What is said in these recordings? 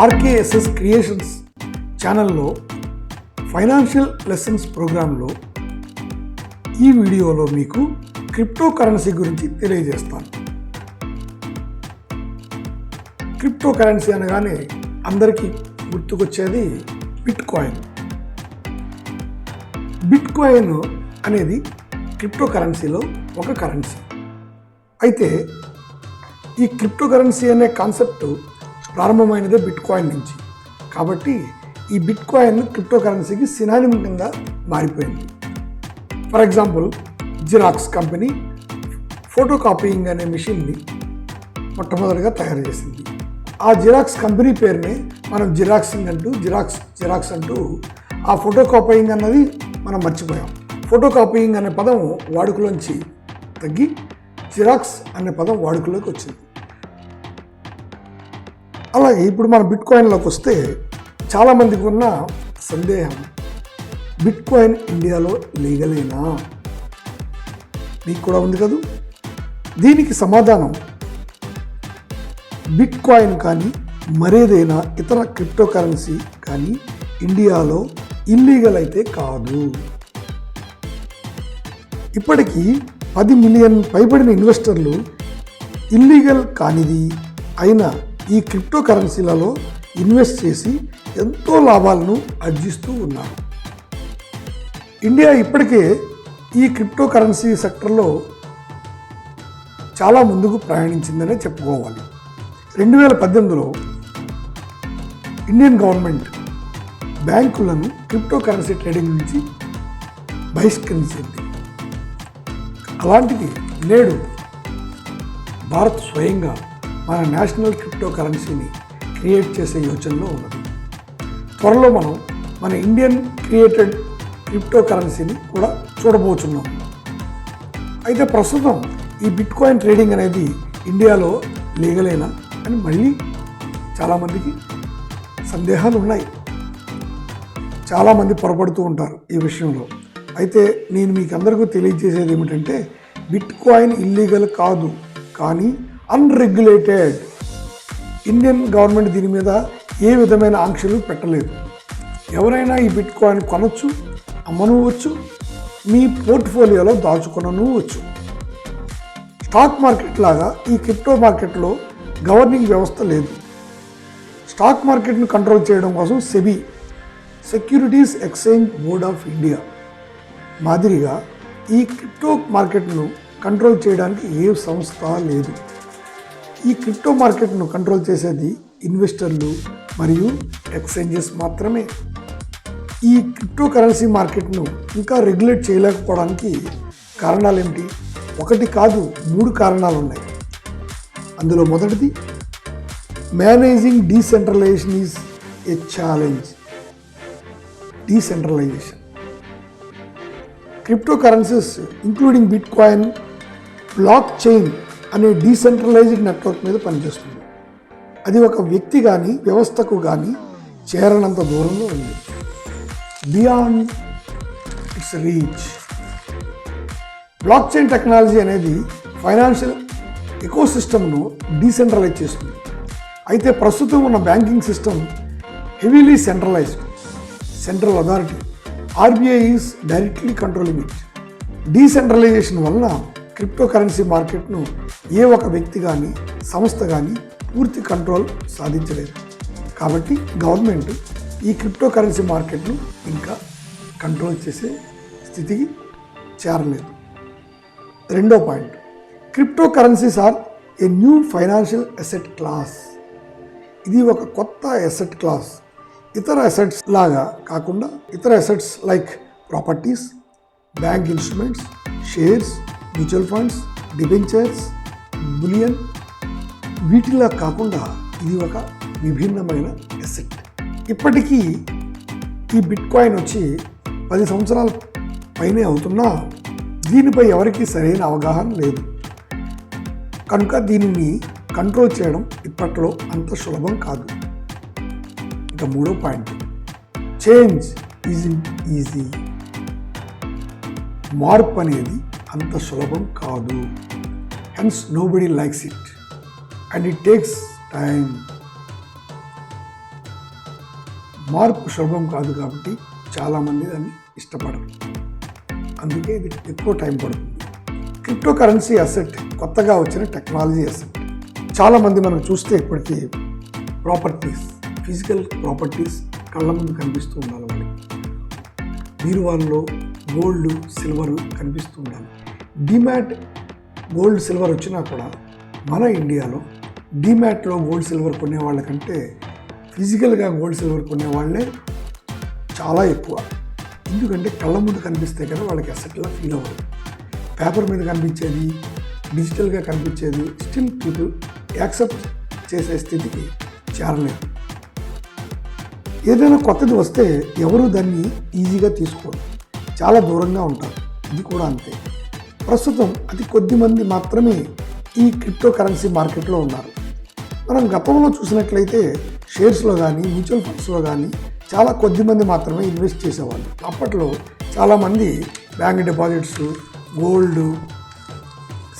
RKSS Creations ఛానల్లో financial lessons ప్రోగ్రాంలో ఈ వీడియోలో మీకు క్రిప్టో కరెన్సీ గురించి తెలియజేస్తాను. క్రిప్టో కరెన్సీ అనగానే అందరికీ గుర్తుకొచ్చేది బిట్కాయిన్. బిట్కాయిన్ అనేది క్రిప్టో కరెన్సీలో ఒక కరెన్సీ. అయితే ఈ క్రిప్టో కరెన్సీ అనే కాన్సెప్ట్ ప్రారంభమైనదే బిట్కాయిన్ నుంచి. కాబట్టి ఈ బిట్కాయిన్ క్రిప్టో కరెన్సీకి సినానిమ్ కింద మారిపోయింది. For example, xerox company photo copying అనే మిషన్ని మొట్టమొదటిగా తయారు చేసింది. ఆ జిరాక్స్ కంపెనీ పేరునే మనం జిరాక్స్ అంటూ ఆ ఫోటో కాపీయింగ్ అన్నది మనం మర్చిపోయాం. ఫోటో కాపీయింగ్ అనే పదం వాడుకలోంచి తగ్గి జిరాక్స్ అనే పదం వాడుకలోకి వచ్చింది. అలాగే ఇప్పుడు మన బిట్కాయిన్లోకి వస్తే చాలామందికి ఉన్న సందేహం, బిట్కాయిన్ ఇండియాలో లీగలేనా? మీకు కూడా ఉంది కదా. దీనికి సమాధానం, బిట్కాయిన్ కానీ మరేదైనా ఇతర క్రిప్టో కరెన్సీ కానీ ఇండియాలో ఇల్లీగల్ అయితే కాదు. ఇప్పటికీ 10 మిలియన్ పైబడిన ఇన్వెస్టర్లు ఇల్లీగల్ కానిది అయినా ఈ క్రిప్టో కరెన్సీలలో ఇన్వెస్ట్ చేసి ఎంతో లాభాలను ఆర్జిస్తూ ఉన్నారు. ఇండియా ఇప్పటికే ఈ క్రిప్టో కరెన్సీ సెక్టర్లో చాలా ముందుకు ప్రయాణించిందనే చెప్పుకోవాలి. 2018లో ఇండియన్ గవర్నమెంట్ బ్యాంకులను క్రిప్టో కరెన్సీ ట్రేడింగ్ నుంచి బహిష్కరించింది. అలాంటిది నేడు భారత్ స్వయంగా మన నేషనల్ క్రిప్టో కరెన్సీని క్రియేట్ చేసే యోచనలో ఉన్నది. త్వరలో మనం మన ఇండియన్ క్రియేటెడ్ క్రిప్టో కరెన్సీని కూడా చూడబోతున్నాం. అయితే ప్రస్తుతం ఈ బిట్కాయిన్ ట్రేడింగ్ అనేది ఇండియాలో లీగలేనా అని మళ్ళీ చాలామందికి సందేహాలు ఉన్నాయి. చాలామంది పొరపడుతూ ఉంటారు ఈ విషయంలో. అయితే నేను మీకు అందరికీ తెలియజేసేది ఏమిటంటే, బిట్కాయిన్ ఇల్లీగల్ కాదు, కానీ అన్రెగ్యులేటెడ్. ఇండియన్ గవర్నమెంట్ దీని మీద ఏ విధమైన ఆంక్షలు పెట్టలేదు. ఎవరైనా ఈ బిట్కాయిన్ కొనవచ్చు, అమ్మనవచ్చు, మీ పోర్ట్ఫోలియోలో దాచుకొనవచ్చు. స్టాక్ మార్కెట్ లాగా ఈ క్రిప్టో మార్కెట్లో గవర్నింగ్ వ్యవస్థ లేదు. స్టాక్ మార్కెట్ను కంట్రోల్ చేయడం కోసం SEBI, securities exchange board of India మాదిరిగా ఈ క్రిప్టో మార్కెట్ను కంట్రోల్ చేయడానికి ఏ సంస్థ లేదు. ఈ క్రిప్టో మార్కెట్ను కంట్రోల్ చేసేది ఇన్వెస్టర్లు మరియు ఎక్స్చేంజెస్ మాత్రమే. ఈ క్రిప్టో కరెన్సీ మార్కెట్ను ఇంకా రెగ్యులేట్ చేయలేకపోవడానికి కారణాలు ఏమిటి? ఒకటి కాదు, 3 కారణాలు ఉన్నాయి. అందులో మొదటిది, managing decentralisation is a challenge. Decentralisation crypto currencies including bitcoin block chain అనే డీసెంట్రలైజ్డ్ నెట్వర్క్ మీద పనిచేస్తుంది. అది ఒక వ్యక్తి కానీ వ్యవస్థకు కానీ చేరనంత దూరంలో ఉంది, beyond its reach. Block chain technology అనేది ఫైనాన్షియల్ ఎకోసిస్టమ్ను డీసెంట్రలైజ్ చేస్తుంది. అయితే ప్రస్తుతం ఉన్న banking system heavily centralised. Central authority RBI is directly controlling it. Decentralisation వలన క్రిప్టో కరెన్సీ మార్కెట్ను ఏ ఒక వ్యక్తి కానీ సంస్థ కానీ పూర్తి కంట్రోల్ సాధించలేదు. కాబట్టి గవర్నమెంట్ ఈ క్రిప్టో కరెన్సీ మార్కెట్ను ఇంకా కంట్రోల్ చేసే స్థితికి చేరలేదు. రెండో point, crypto currencies are a new financial asset class. ఇది ఒక కొత్త అసెట్ క్లాస్. ఇతర అసెట్స్ లాగా కాకుండా ఇతర assets like properties, bank instruments, shares, mutual funds, debentures, bullion వీటిలా కాకుండా ఇది ఒక విభిన్నమైన అసెట్. ఇప్పటికీ ఈ బిట్కాయిన్ వచ్చి 10 సంవత్సరాల పైనే అవుతున్నా దీనిపై ఎవరికీ సరైన అవగాహన లేదు. కనుక దీనిని కంట్రోల్ చేయడం ఇప్పట్లో అంత సులభం కాదు. ఇక మూడో పాయింట్, చేంజ్ ఈజంట్ ఈజీ. మార్పు అనేది అంత సులభం కాదు. Hence, nobody likes it and it takes time. మార్పు సులభం కాదు కాబట్టి చాలామంది దాన్ని ఇష్టపడరు. అందుకే ఇది ఎక్కువ టైం పడుతుంది. క్రిప్టో కరెన్సీ అసెట్ కొత్తగా వచ్చిన టెక్నాలజీ అసెట్. చాలామంది మనం చూస్తే ఇప్పటికీ ప్రాపర్టీస్, ఫిజికల్ ప్రాపర్టీస్ కళ్ళ ముందు కనిపిస్తూ ఉండాలి. వాళ్ళకి బీరువాల్లో గోల్డ్, సిల్వర్ కనిపిస్తూ ఉండాలి. డిమ్యాట్ గోల్డ్, సిల్వర్ వచ్చినా కూడా మన ఇండియాలో డిమ్యాట్లో గోల్డ్, సిల్వర్ కొనే వాళ్ళకంటే ఫిజికల్గా గోల్డ్, సిల్వర్ కొనే వాళ్ళే చాలా ఎక్కువ. ఎందుకంటే కళ్ళ ముందు కనిపిస్తే కదా వాళ్ళకి అసెట్లా ఫీల్ అవ్వదు. పేపర్ మీద కనిపించేది, డిజిటల్గా కనిపించేది స్టిల్ పీపుల్ యాక్సెప్ట్ చేసే స్థితికి చేరలేదు. ఏదైనా కొత్తది వస్తే ఎవరు దాన్ని ఈజీగా తీసుకోరు, చాలా దూరంగా ఉంటారు. ఇది కూడా అంతే. ప్రస్తుతం అతి కొద్ది మంది మాత్రమే ఈ క్రిప్టో కరెన్సీ మార్కెట్లో ఉన్నారు. మనం గతంలో చూసినట్లయితే షేర్స్లో కానీ మ్యూచువల్ ఫండ్స్లో కానీ చాలా కొద్ది మంది మాత్రమే ఇన్వెస్ట్ చేసేవాళ్ళు. అప్పట్లో చాలామంది bank deposits, gold,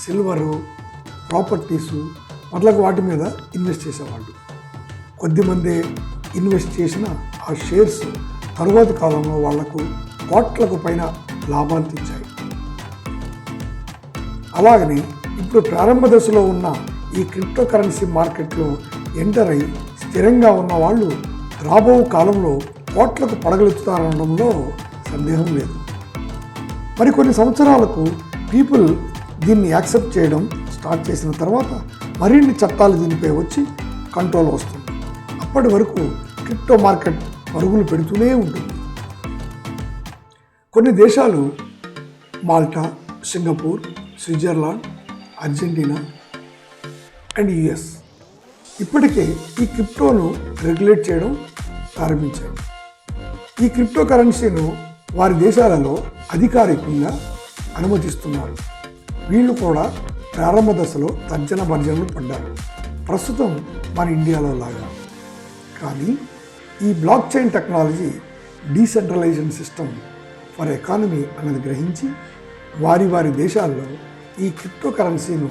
silver, properties మొదలగు వాటి మీద ఇన్వెస్ట్ చేసేవాళ్ళు. కొద్దిమందే ఇన్వెస్ట్ చేసిన ఆ షేర్స్ తరువాతి కాలంలో వాళ్లకు కోట్లకు పైన లాభాలు తెచ్చాయి. అలాగని ఇప్పుడు ప్రారంభ దశలో ఉన్న ఈ క్రిప్టో కరెన్సీ మార్కెట్లో ఎంటర్ అయి స్థిరంగా ఉన్న వాళ్ళు రాబో కాలంలో కోట్లకు పడగలుగుతారనడంలో సందేహం లేదు. మరికొన్ని సంవత్సరాలకు పీపుల్ దీన్ని యాక్సెప్ట్ చేయడం స్టార్ట్ చేసిన తర్వాత మరిన్ని చట్టాలు దీనిపై వచ్చి కంట్రోల్ వస్తుంది. అప్పటి వరకు క్రిప్టో మార్కెట్ పరుగులు పెడుతూనే ఉంటుంది. కొన్ని దేశాలు Malta, Singapore, Switzerland, Argentina and US ఇప్పటికే ఈ క్రిప్టోను రెగ్యులేట్ చేయడం ప్రారంభించారు. ఈ క్రిప్టో కరెన్సీను వారి దేశాలలో అధికారికంగా అనుమతిస్తున్నారు. వీళ్ళు కూడా ప్రారంభ దశలో తర్జన భర్జనలు పడ్డారు, ప్రస్తుతం మన ఇండియాలో లాగా. కానీ ఈ black chain technology decentralisation system for economy అన్నది గ్రహించి వారి వారి దేశాల్లో ఈ క్రిప్టో కరెన్సీను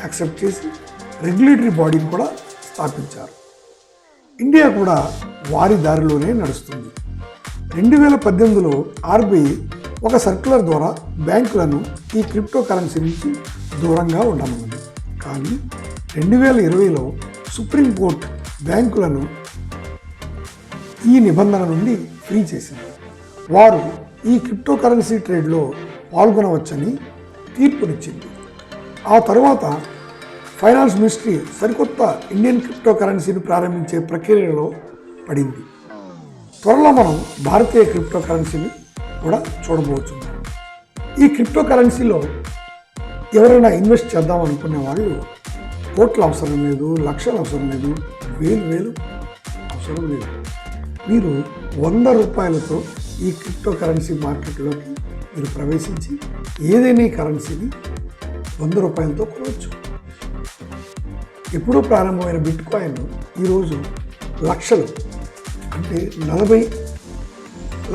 యాక్సెప్ట్ చేసి రెగ్యులేటరీ బాడీని కూడా స్థాపించారు. ఇండియా కూడా వారి దారిలోనే నడుస్తుంది. 2018లో ఆర్బీఐ ఒక సర్క్యులర్ ద్వారా బ్యాంకులను ఈ క్రిప్టో కరెన్సీ నుంచి దూరంగా ఉండనుంది. కానీ 2020లో సుప్రీంకోర్టు బ్యాంకులను ఈ నిబంధన నుండి ఫ్రీ చేసింది. వారు ఈ క్రిప్టో కరెన్సీ ట్రేడ్లో పాల్గొనవచ్చని తీర్పునిచ్చింది. ఆ తర్వాత ఫైనాన్స్ మినిస్ట్రీ సరికొత్త ఇండియన్ క్రిప్టో కరెన్సీని ప్రారంభించే ప్రక్రియలో పడింది. త్వరలో మనం భారతీయ క్రిప్టో కరెన్సీని కూడా చూడబోతున్నాం. ఈ క్రిప్టో కరెన్సీలో ఎవరైనా ఇన్వెస్ట్ చేద్దాం అనుకునే వాళ్ళు కోట్ల అవసరం లేదు, లక్షలు అవసరం లేదు, వేలు అవసరం లేదు. మీరు 100 రూపాయలతో ఈ క్రిప్టో కరెన్సీ మార్కెట్లోకి మీరు ప్రవేశించి ఏదైనా ఈ కరెన్సీని 100 రూపాయలతో కొనవచ్చు. ఎప్పుడూ ప్రారంభమైన బిట్ కాయిన్ ఈరోజు లక్షలు, అంటే 40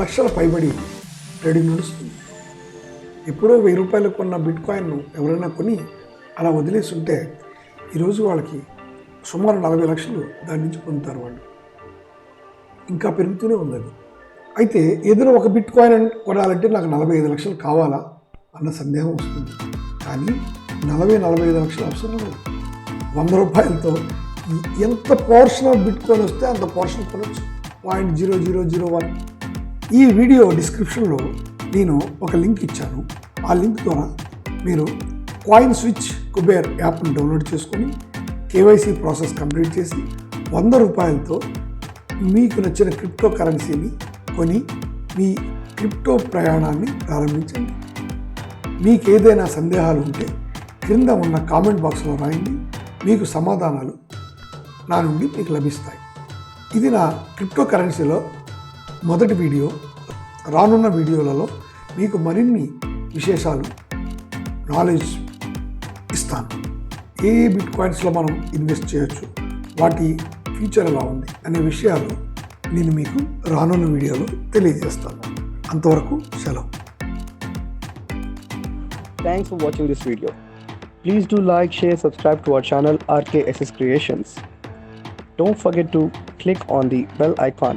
లక్షల పైబడి ట్రేడింగ్ నడుస్తుంది. ఎప్పుడో 1000 రూపాయలకు కొన్న బిట్ కాయిన్ను ఎవరైనా కొని అలా వదిలేసి ఉంటే ఈరోజు వాళ్ళకి సుమారు 40 లక్షలు దాని నుంచి పొందుతారు వాళ్ళు. ఇంకా పెరుగుతూనే ఉంది అది. అయితే ఏదైనా ఒక బిట్ కాయిన్ కొనాలంటే నాకు 45 లక్షలు కావాలా అన్న సందేహం వస్తుంది. కానీ 40-45 లక్షలు అవసరం లేదు. 100 రూపాయలతో ఎంత పోర్షన్ ఆఫ్ బిట్ కాయిన్ వస్తే అంత పోర్షన్ కొనవచ్చు. 0.0001. ఈ వీడియో డిస్క్రిప్షన్లో నేను ఒక లింక్ ఇచ్చాను. ఆ లింక్ ద్వారా మీరు Coinswitch Kuber యాప్ను డౌన్లోడ్ చేసుకొని కేవైసీ ప్రాసెస్ కంప్లీట్ చేసి 100 రూపాయలతో మీకు నచ్చిన క్రిప్టో కరెన్సీని కొని మీ క్రిప్టో ప్రయాణాన్ని ప్రారంభించండి. మీకు ఏదైనా సందేహాలు ఉంటే క్రింద ఉన్న కామెంట్ బాక్స్లో రాయండి. మీకు సమాధానాలు నా నుండి మీకు లభిస్తాయి. ఇది నా క్రిప్టో కరెన్సీలో మొదటి వీడియో. రానున్న వీడియోలలో మీకు మరిన్ని విశేషాలు, నాలెడ్జ్ ఇస్తాను. ఏ బిట్ కాయిన్స్లో మనం ఇన్వెస్ట్ చేయొచ్చు, వాటి ఫ్యూచర్ ఎలా ఉంది అనే విషయాలు నేను మీకు రానున్న వీడియోలో తెలియజేస్తాను. అంతవరకు సెలవు. Thanks for watching this video. Please do like, share, subscribe to our channel RKSS Creations. Don't forget to click on the bell icon